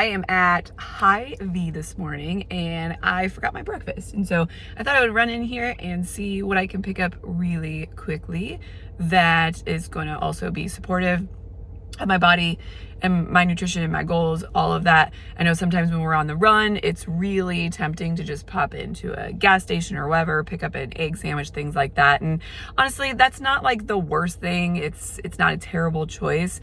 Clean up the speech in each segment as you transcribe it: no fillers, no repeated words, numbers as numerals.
I am at Hy-Vee this morning and I forgot my breakfast. And so I thought I would run in here and see what I can pick up really quickly that is going to also be supportive of my body and my nutrition and my goals, all of that. I know sometimes when we're on the run, it's really tempting to just pop into a gas station or wherever, pick up an egg sandwich, things like that. And honestly, that's not like the worst thing. It's not a terrible choice.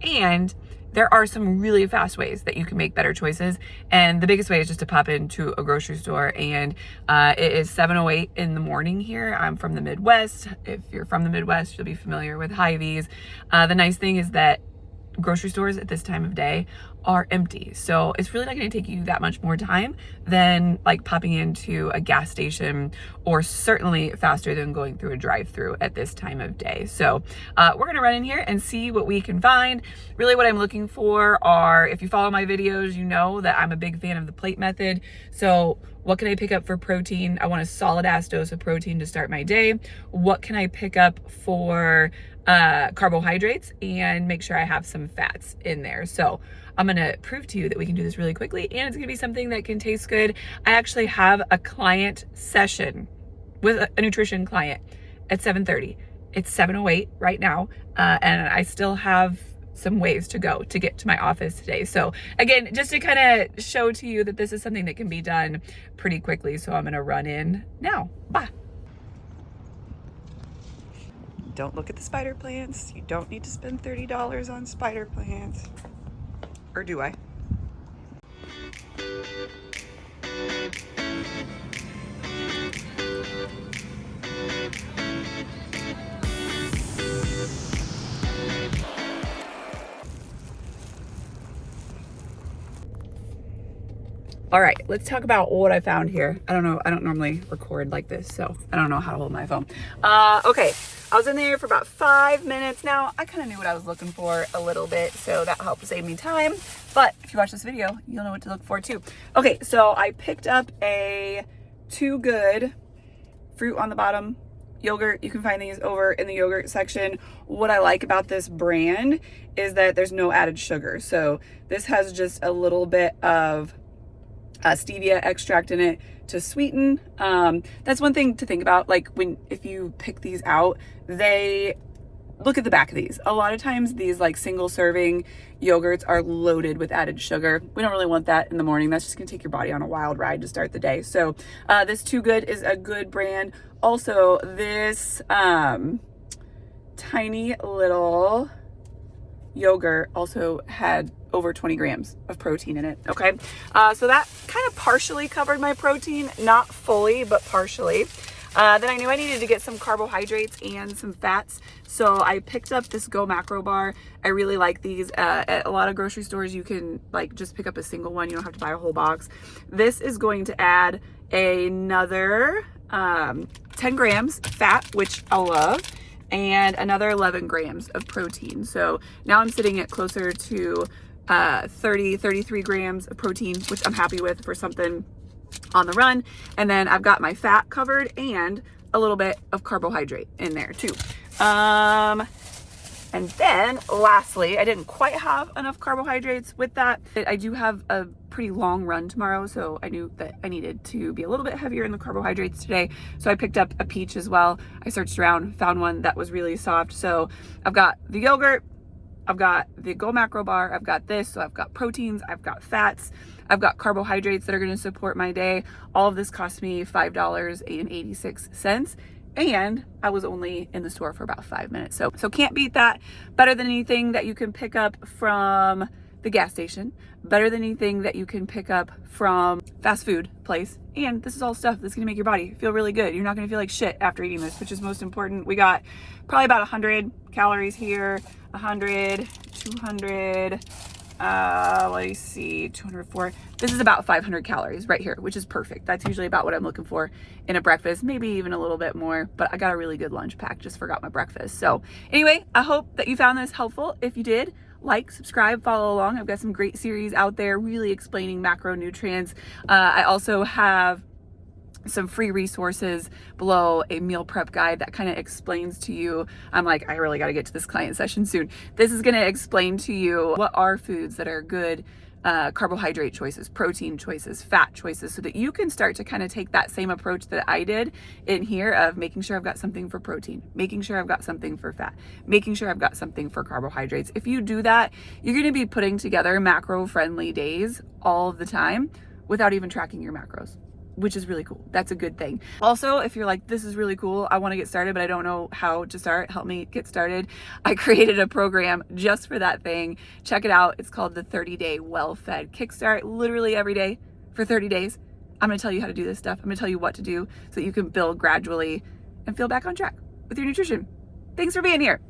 And there are some really fast ways that you can make better choices. And the biggest way is just to pop into a grocery store. And it is 7:08 in the morning here. I'm from the Midwest. If you're from the Midwest, you'll be familiar with Hy-Vees. The nice thing is that grocery stores at this time of day are empty. So it's really not going to take you that much more time than like popping into a gas station, or certainly faster than going through a drive-thru at this time of day. So we're going to run in here and see what we can find. Really what I'm looking for are, if you follow my videos, you know that I'm a big fan of the plate method. So what can I pick up for protein? I want a solid ass dose of protein to start my day. What can I pick up for carbohydrates and make sure I have some fats in there? So I'm gonna prove to you that we can do this really quickly, and it's gonna be something that can taste good. I actually have a client session with a nutrition client at 7:30. It's 7:08 right now, and I still have some ways to go to get to my office today. So again, just to kind of show to you that this is something that can be done pretty quickly. So I'm gonna run in now. Bye. Don't look at the spider plants. You don't need to spend $30 on spider plants. Or do I? All right, let's talk about what I found here. I don't know, I don't normally record like this, so I don't know how to hold my phone. Okay, I was in there for about 5 minutes. Now, I kind of knew what I was looking for a little bit, so that helped save me time. But if you watch this video, you'll know what to look for too. Okay, so I picked up a Too Good fruit on the bottom yogurt. You can find these over in the yogurt section. What I like about this brand is that there's no added sugar. So this has just a little bit of stevia extract in it to sweeten. That's one thing to think about. Like if you pick these out, look at the back of these. A lot of times these like single serving yogurts are loaded with added sugar. We don't really want that in the morning. That's just gonna take your body on a wild ride to start the day. So this Too Good is a good brand. Also, this tiny little yogurt also had over 20 grams of protein in it. Okay, so that kind of partially covered my protein, not fully, but partially. Then I knew I needed to get some carbohydrates and some fats, so I picked up this Go Macro bar. I really like these. At a lot of grocery stores, you can like just pick up a single one. You don't have to buy a whole box. This is going to add another 10 grams fat, which I love, and another 11 grams of protein. So now I'm sitting at closer to 33 grams of protein, which I'm happy with for something on the run. And then I've got my fat covered and a little bit of carbohydrate in there too. And then lastly, I didn't quite have enough carbohydrates with that. I do have a pretty long run tomorrow, so I knew that I needed to be a little bit heavier in the carbohydrates today. So I picked up a peach as well. I searched around, found one that was really soft. So I've got the yogurt, I've got the Go Macro bar, I've got this, so I've got proteins, I've got fats, I've got carbohydrates that are gonna support my day. All of this cost me $5.86. And I was only in the store for about 5 minutes. So can't beat that. Better than anything that you can pick up from the gas station. Better than anything that you can pick up from fast food place. And this is all stuff that's gonna make your body feel really good. You're not gonna feel like shit after eating this, which is most important. We got probably about 100 calories here, 100, 200, let me see, 204. This is about 500 calories right here, which is perfect. That's usually about what I'm looking for in a breakfast, maybe even a little bit more, but I got a really good lunch pack, just forgot my breakfast. So anyway, I hope that you found this helpful. If you did, like, subscribe, follow along. I've got some great series out there really explaining macronutrients. I also have some free resources below, a meal prep guide that kind of explains to you, I'm like, I really got to get to this client session soon. This is going to explain to you what are foods that are good carbohydrate choices, protein choices, fat choices, so that you can start to kind of take that same approach that I did in here of making sure I've got something for protein, making sure I've got something for fat, making sure I've got something for carbohydrates. If you do that, you're going to be putting together macro-friendly days all the time without even tracking your macros, which is really cool. That's a good thing. Also, if you're like, this is really cool, I want to get started, but I don't know how to start, help me get started. I created a program just for that thing. Check it out. It's called the 30-Day Well-Fed Kickstart. Literally every day for 30 days, I'm going to tell you how to do this stuff. I'm going to tell you what to do so that you can build gradually and feel back on track with your nutrition. Thanks for being here.